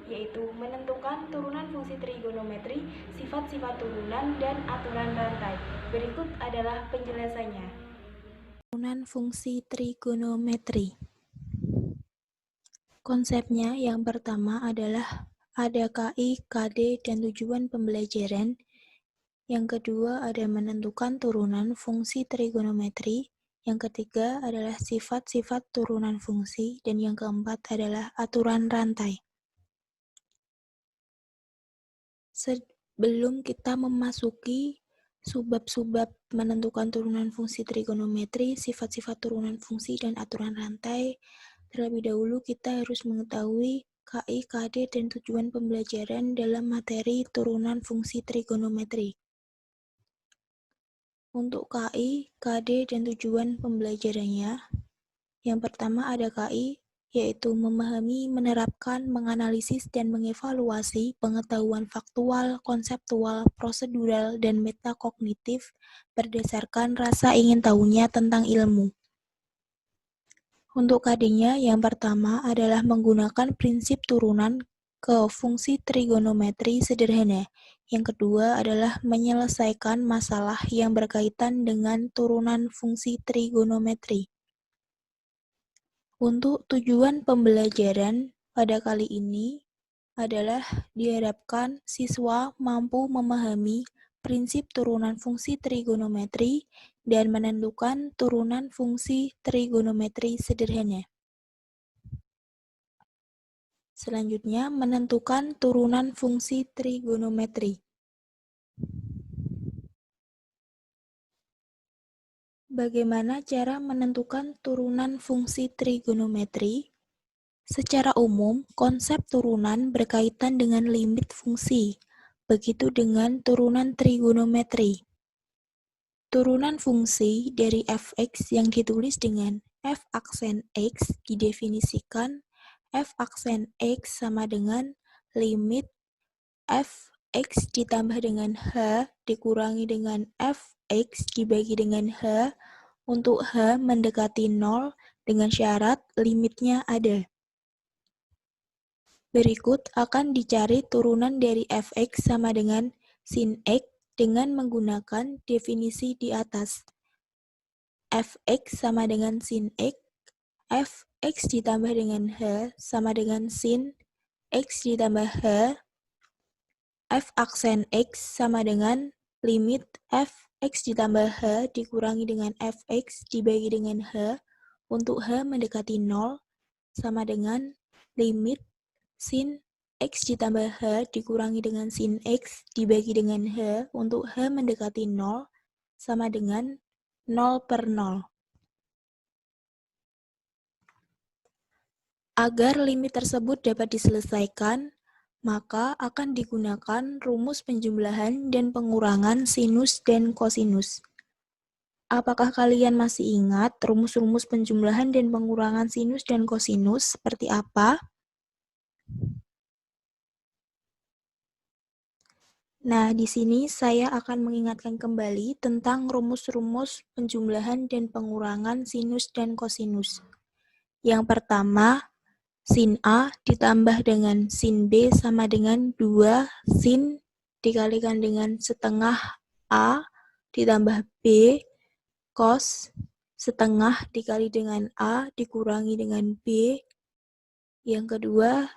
yaitu menentukan turunan fungsi trigonometri, sifat-sifat turunan, dan aturan rantai. Berikut adalah penjelasannya. Turunan fungsi trigonometri. Konsepnya yang pertama adalah ada KI, KD, dan tujuan pembelajaran. Yang kedua ada menentukan turunan fungsi trigonometri. Yang ketiga adalah sifat-sifat turunan fungsi. Dan yang keempat adalah aturan rantai. Sebelum kita memasuki subbab-subbab menentukan turunan fungsi trigonometri, sifat-sifat turunan fungsi, dan aturan rantai, terlebih dahulu kita harus mengetahui KI, KD, dan tujuan pembelajaran dalam materi turunan fungsi trigonometri. Untuk KI, KD, dan tujuan pembelajarannya, yang pertama ada KI, yaitu memahami, menerapkan, menganalisis, dan mengevaluasi pengetahuan faktual, konseptual, prosedural, dan metakognitif berdasarkan rasa ingin tahunya tentang ilmu. Untuk KD-nya, yang pertama adalah menggunakan prinsip turunan ke fungsi trigonometri sederhana. Yang kedua adalah menyelesaikan masalah yang berkaitan dengan turunan fungsi trigonometri. Untuk tujuan pembelajaran pada kali ini adalah diharapkan siswa mampu memahami prinsip turunan fungsi trigonometri dan menentukan turunan fungsi trigonometri sederhana. Selanjutnya, menentukan turunan fungsi trigonometri. Bagaimana cara menentukan turunan fungsi trigonometri? Secara umum, konsep turunan berkaitan dengan limit fungsi. Begitu dengan turunan trigonometri. Turunan fungsi dari f(x) yang ditulis dengan f aksen x didefinisikan f aksen x sama dengan limit f(x) ditambah dengan h dikurangi dengan f(x) dibagi dengan h untuk h mendekati 0 dengan syarat limitnya ada. Berikut akan dicari turunan dari f(x) sama dengan sin x dengan menggunakan definisi di atas. F(x) sama dengan sin x, f(x) ditambah dengan h sama dengan sin x ditambah h, f aksen x sama dengan limit f(x) ditambah h dikurangi dengan f(x) dibagi dengan h untuk h mendekati 0 sama dengan limit sin x ditambah h dikurangi dengan sin x dibagi dengan h untuk h mendekati 0 sama dengan 0/0. Agar limit tersebut dapat diselesaikan, maka akan digunakan rumus penjumlahan dan pengurangan sinus dan kosinus. Apakah kalian masih ingat rumus-rumus penjumlahan dan pengurangan sinus dan kosinus seperti apa? Nah, di sini saya akan mengingatkan kembali tentang rumus-rumus penjumlahan dan pengurangan sinus dan kosinus. Yang pertama, sin A ditambah dengan sin B sama dengan 2 sin dikalikan dengan setengah A ditambah B cos setengah dikali dengan A dikurangi dengan B. Yang kedua,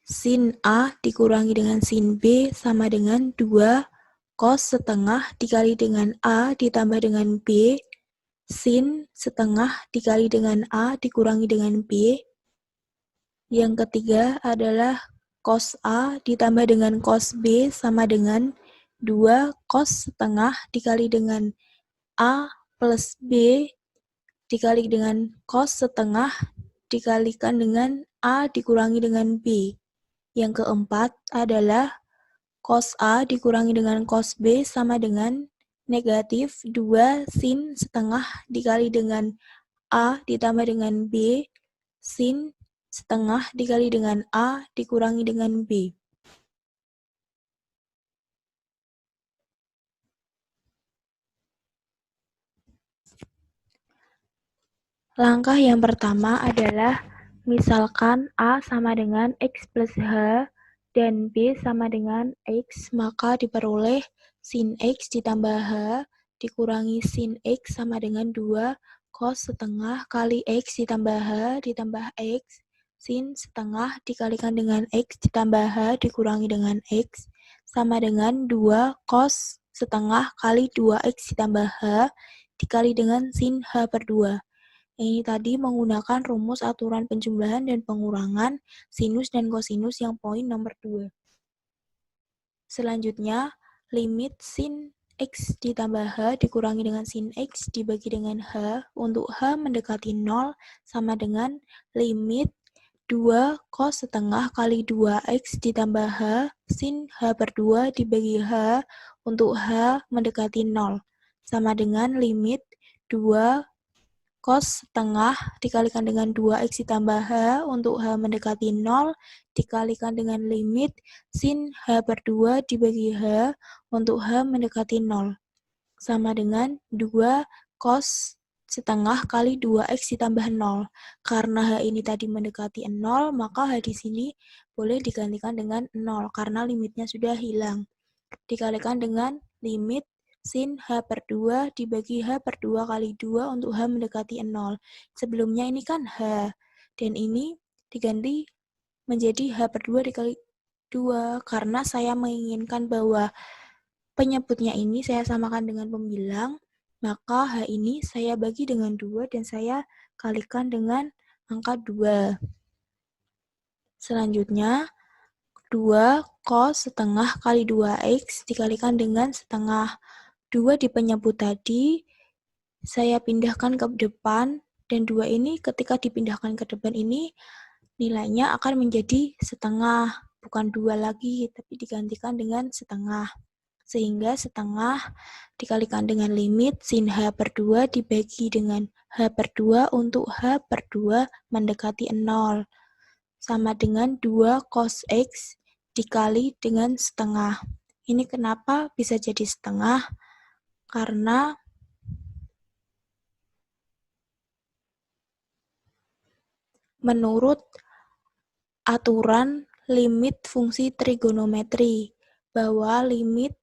sin A dikurangi dengan sin B sama dengan 2 cos setengah dikali dengan A ditambah dengan B, sin setengah dikali dengan A dikurangi dengan B. Yang ketiga adalah cos A ditambah dengan cos B sama dengan 2 cos setengah dikali dengan A plus B dikali dengan cos setengah dikalikan dengan A dikurangi dengan B. Yang keempat adalah cos A dikurangi dengan cos B sama dengan negatif 2 sin setengah dikali dengan A ditambah dengan B, sin setengah dikali dengan A dikurangi dengan B. Langkah yang pertama adalah misalkan A sama dengan X plus H dan B sama dengan X, maka diperoleh sin X ditambah H dikurangi sin X sama dengan 2 cos setengah kali X ditambah H ditambah X sin setengah dikalikan dengan X ditambah H dikurangi dengan X sama dengan 2 cos setengah kali 2X ditambah H dikali dengan sin H per 2. Ini tadi menggunakan rumus aturan penjumlahan dan pengurangan sinus dan kosinus yang poin nomor 2. Selanjutnya, limit sin X ditambah H dikurangi dengan sin X dibagi dengan H untuk H mendekati 0 sama dengan limit 2 cos setengah kali 2X ditambah H sin H per 2 dibagi H untuk H mendekati 0 sama dengan limit 2 cos setengah dikalikan dengan 2X ditambah H untuk H mendekati 0 dikalikan dengan limit sin H per 2 dibagi H untuk H mendekati 0 sama dengan 2 cos setengah kali 2X ditambah 0. Karena H ini tadi mendekati 0, maka H di sini boleh digantikan dengan 0 karena limitnya sudah hilang. Dikalikan dengan limit sin H per 2 dibagi H per 2 kali 2 untuk H mendekati 0. Sebelumnya ini kan H, dan ini diganti menjadi H per 2 dikali 2, karena saya menginginkan bahwa penyebutnya ini saya samakan dengan pembilang, maka H ini saya bagi dengan 2 dan saya kalikan dengan angka 2. Selanjutnya, 2 cos setengah kali 2X dikalikan dengan setengah. 2 di penyebut tadi, saya pindahkan ke depan, dan 2 ini ketika dipindahkan ke depan ini, nilainya akan menjadi setengah, bukan 2 lagi, tapi digantikan dengan setengah. Sehingga setengah dikalikan dengan limit sin H per 2 dibagi dengan H per 2 untuk H per 2 mendekati 0. Sama dengan 2 cos X dikali dengan setengah. Ini kenapa bisa jadi setengah? Karena menurut aturan limit fungsi trigonometri, bahwa limit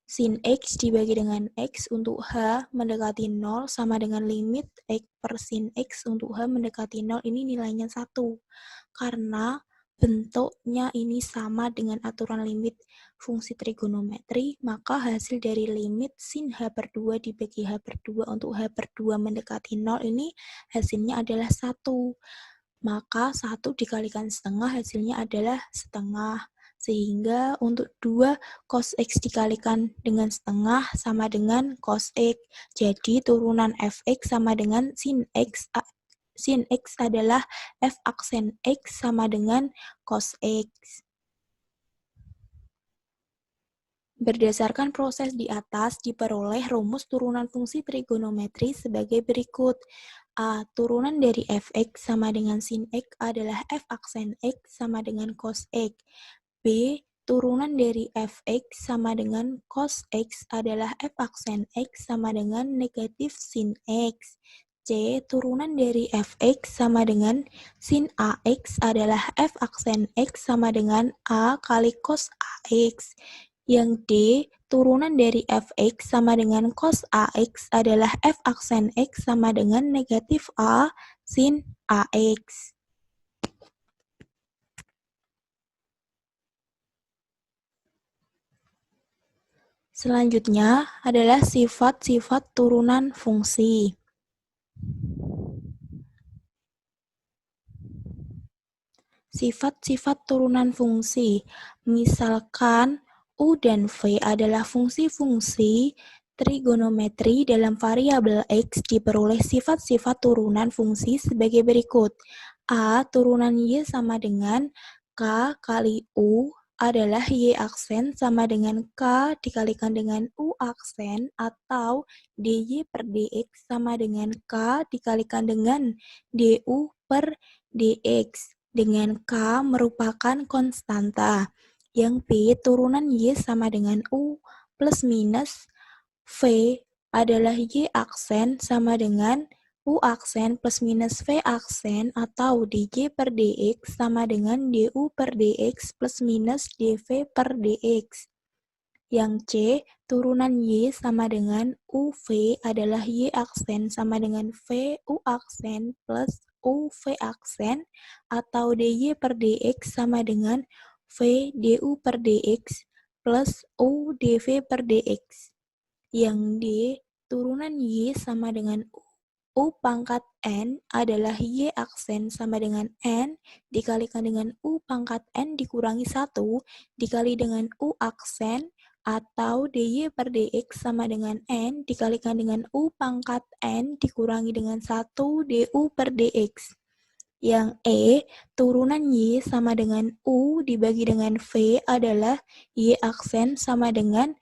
sin X dibagi dengan X untuk H mendekati 0 sama dengan limit X per sin X untuk H mendekati 0 ini nilainya 1. Karena bentuknya ini sama dengan aturan limit fungsi trigonometri, maka hasil dari limit sin H per 2 dibagi H per 2 untuk H per 2 mendekati 0 ini hasilnya adalah 1. Maka 1 dikalikan setengah hasilnya adalah setengah. Sehingga untuk 2 cos X dikalikan dengan setengah sama dengan cos X. Jadi turunan Fx sama dengan sin X. Sin X adalah F aksen X sama dengan cos X. Berdasarkan proses di atas, diperoleh rumus turunan fungsi trigonometri sebagai berikut. A. Turunan dari Fx sama dengan sin X adalah F aksen X sama dengan cos X. B. Turunan dari Fx sama dengan cos X adalah F aksen X sama dengan negatif sin X. C. Turunan dari Fx sama dengan sin AX adalah F aksen X sama dengan A kali cos AX. Yang D. Turunan dari Fx sama dengan cos AX adalah F aksen X sama dengan negatif A sin AX. Selanjutnya adalah sifat-sifat turunan fungsi. Sifat-sifat turunan fungsi, misalkan U dan V adalah fungsi-fungsi trigonometri dalam variabel X, diperoleh sifat-sifat turunan fungsi sebagai berikut. A. Turunan Y sama dengan K kali U adalah Y aksen sama dengan K dikalikan dengan U aksen, atau DY per DX sama dengan K dikalikan dengan DU per DX, dengan K merupakan konstanta. Yang B, turunan Y sama dengan U plus minus V adalah Y aksen sama dengan U aksen plus minus V aksen atau dj per dx sama dengan du per dx plus minus dv per dx. Yang C, turunan Y sama dengan UV adalah Y aksen sama dengan V U aksen plus UV aksen atau DY per DX sama dengan V DU per DX plus U DV per DX. Yang D, turunan Y sama dengan U pangkat N adalah Y aksen sama dengan N dikalikan dengan U pangkat N dikurangi 1 dikali dengan U aksen atau dy per dx sama dengan N dikalikan dengan U pangkat N dikurangi dengan 1 du per dx. Yang E, turunan Y sama dengan U dibagi dengan V adalah Y aksen sama dengan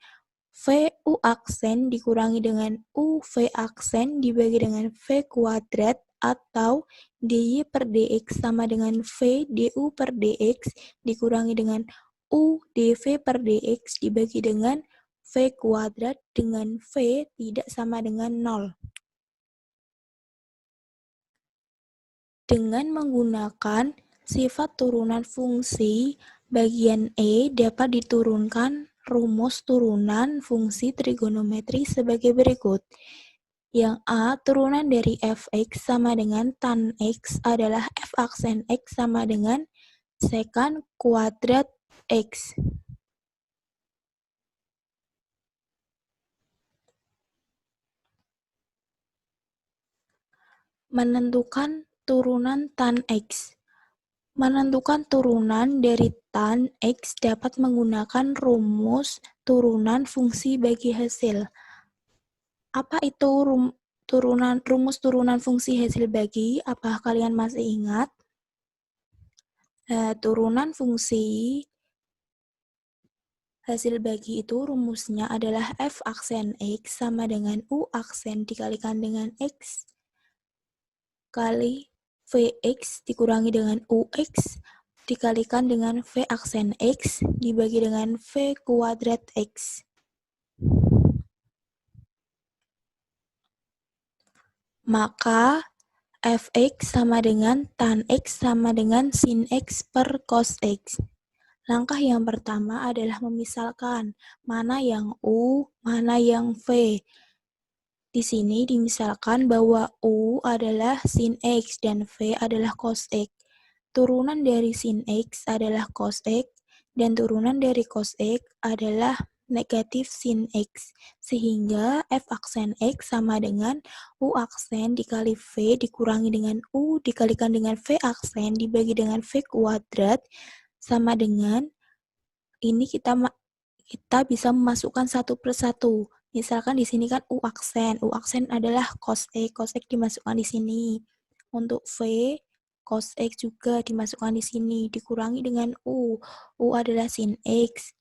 V U aksen dikurangi dengan U V aksen dibagi dengan V kuadrat atau dy per dx sama dengan V du per dx dikurangi dengan U dv per dx dibagi dengan V kuadrat dengan V tidak sama dengan 0. Dengan menggunakan sifat turunan fungsi, bagian E dapat diturunkan rumus turunan fungsi trigonometri sebagai berikut. Yang A, turunan dari fx sama dengan tan x adalah f aksen x sama dengan secant kuadrat x. Menentukan turunan tan x. Menentukan turunan dari tan x dapat menggunakan rumus turunan fungsi bagi hasil. Apa itu rumus turunan fungsi hasil bagi? Apa kalian masih ingat? Turunan fungsi hasil bagi itu rumusnya adalah f aksen x sama dengan u aksen dikalikan dengan x kali vx dikurangi dengan ux dikalikan dengan v aksen x dibagi dengan v kuadrat x. Maka fx sama dengan tan x sama dengan sin x per cos x. Langkah yang pertama adalah memisalkan mana yang u, mana yang v. Di sini dimisalkan bahwa u adalah sin x dan v adalah cos x. Turunan dari sin x adalah cos x dan turunan dari cos x adalah negatif sin x. Sehingga f aksen x sama dengan u aksen dikali v dikurangi dengan u dikalikan dengan v aksen dibagi dengan v kuadrat sama dengan ini kita bisa memasukkan satu per satu. Misalkan di sini kan u aksen adalah cos x dimasukkan di sini. Untuk v, cos x juga dimasukkan di sini, dikurangi dengan u adalah sin x,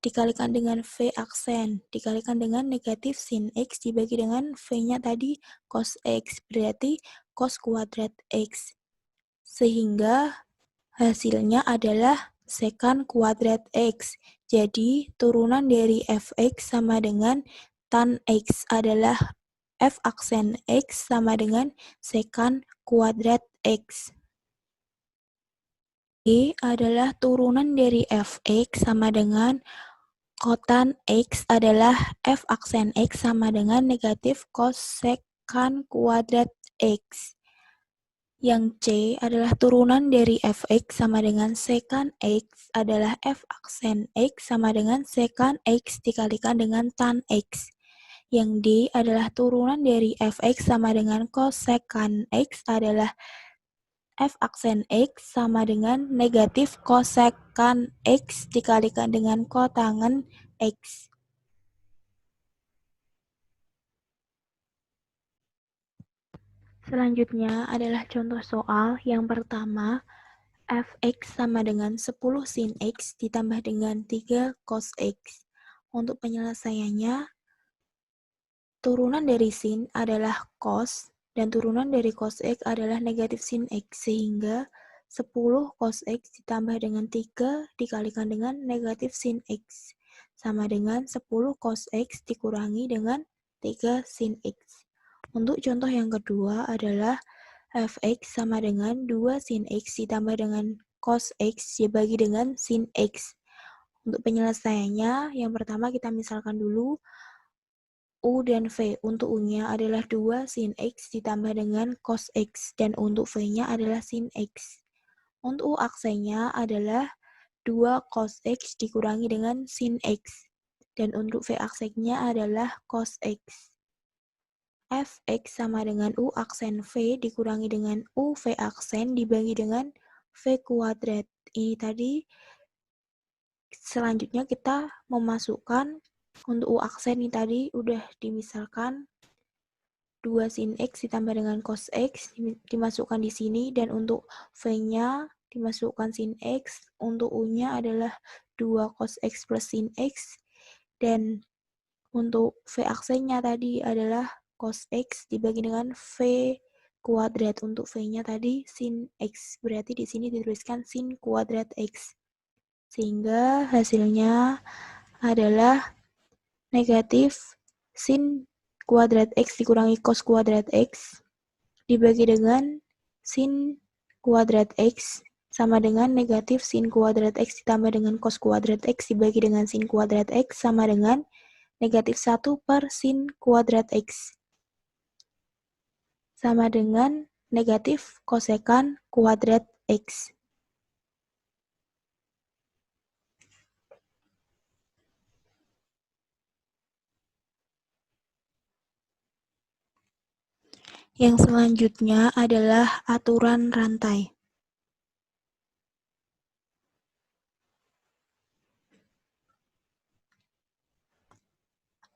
dikalikan dengan v aksen, dikalikan dengan negatif sin x dibagi dengan v-nya tadi cos x, berarti cos kuadrat x. Sehingga hasilnya adalah secant kuadrat x. Jadi, turunan dari fx sama dengan tan x adalah f aksen x sama dengan secant kuadrat x. E adalah turunan dari fx sama dengan kotan x adalah f aksen x sama dengan negatif cos secant kuadrat x. Yang C adalah turunan dari fx sama dengan secant x adalah f aksen x sama dengan secant x dikalikan dengan tan x. Yang D adalah turunan dari fx sama dengan cos secant x adalah f aksen x sama dengan negatif cos secant x dikalikan dengan kotangen x. Selanjutnya adalah contoh soal yang pertama, fx sama dengan 10 sin x ditambah dengan 3 cos x. Untuk penyelesaiannya, turunan dari sin adalah cos, dan turunan dari cos x adalah negatif sin x, sehingga 10 cos x ditambah dengan 3 dikalikan dengan negatif sin x, sama dengan 10 cos x dikurangi dengan 3 sin x. Untuk contoh yang kedua adalah fx sama dengan 2 sin x ditambah dengan cos x dibagi dengan sin x. Untuk penyelesaiannya, yang pertama kita misalkan dulu U dan V. Untuk U-nya adalah 2 sin X ditambah dengan cos X, dan untuk V-nya adalah sin X. Untuk U aksenya adalah 2 cos X dikurangi dengan sin X, dan untuk V aksennya adalah cos X. Fx sama dengan U aksen V dikurangi dengan U V aksen dibagi dengan V kuadrat. Ini tadi selanjutnya kita memasukkan untuk U aksen ini tadi udah dimisalkan 2 sin X ditambah dengan cos X dimasukkan di sini, dan untuk V-nya dimasukkan sin X, untuk U-nya adalah 2 cos X plus sin X, dan untuk V aksennya tadi adalah cos X dibagi dengan V kuadrat. Untuk V-nya tadi sin X, berarti di sini dituliskan sin kuadrat X. Sehingga hasilnya adalah negatif sin kuadrat X dikurangi cos kuadrat X dibagi dengan sin kuadrat X sama dengan negatif sin kuadrat X ditambah dengan cos kuadrat X dibagi dengan sin kuadrat X sama dengan negatif 1 per sin kuadrat X. Sama dengan negatif kosekan kuadrat X. Yang selanjutnya adalah aturan rantai.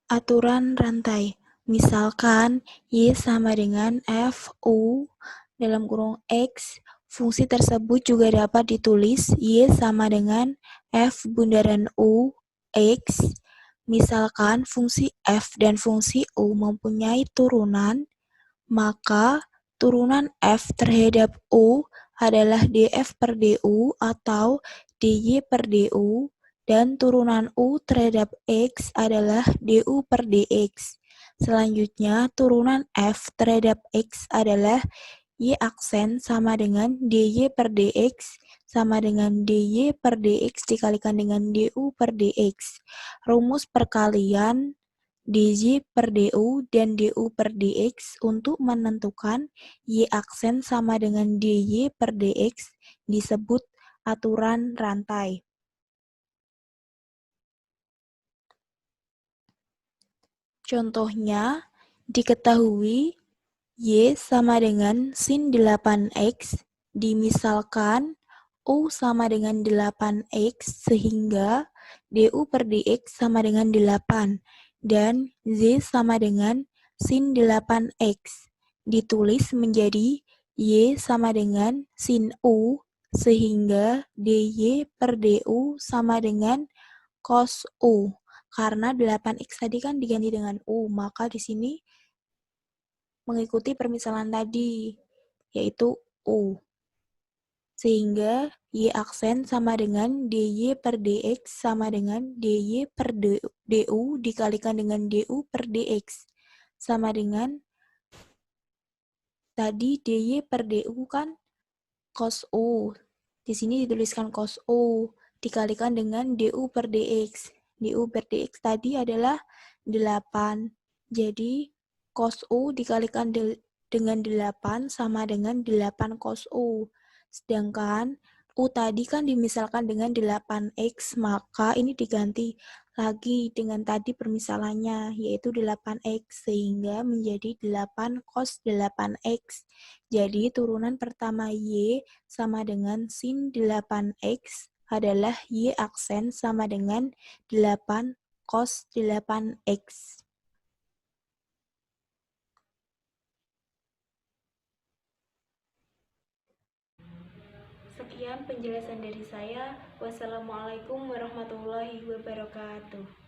Aturan rantai. Misalkan Y sama dengan FU dalam kurung X, fungsi tersebut juga dapat ditulis Y sama dengan F bundaran U X. Misalkan fungsi F dan fungsi U mempunyai turunan, maka turunan F terhadap U adalah dF per du atau dy per du, dan turunan U terhadap X adalah du per dx. Selanjutnya, turunan F terhadap X adalah Y aksen sama dengan dy per dx sama dengan dy per dx dikalikan dengan du per dx. Rumus perkalian dj per du dan du per dx untuk menentukan Y aksen sama dengan dy per dx disebut aturan rantai. Contohnya, diketahui Y sama dengan sin 8X, dimisalkan U sama dengan 8X sehingga du per dx sama dengan 8, dan Z sama dengan sin 8X. Ditulis menjadi Y sama dengan sin U sehingga dy per du sama dengan cos U. Karena 8X tadi kan diganti dengan U, maka di sini mengikuti permisalan tadi, yaitu U. Sehingga Y aksen sama dengan dy per dx sama dengan dy per du dikalikan dengan du per dx. Sama dengan tadi dy per du kan cos U. Di sini dituliskan cos U dikalikan dengan du per dx. Du per dx tadi adalah 8. Jadi cos U dikalikan dengan 8 sama dengan 8 cos U. Sedangkan U tadi kan dimisalkan dengan 8X, maka ini diganti lagi dengan tadi permisalannya, yaitu 8X, sehingga menjadi 8 cos 8X. Jadi turunan pertama Y sama dengan sin 8X adalah Y aksen sama dengan 8 cos 8X. Sekian penjelasan dari saya. Wassalamualaikum warahmatullahi wabarakatuh.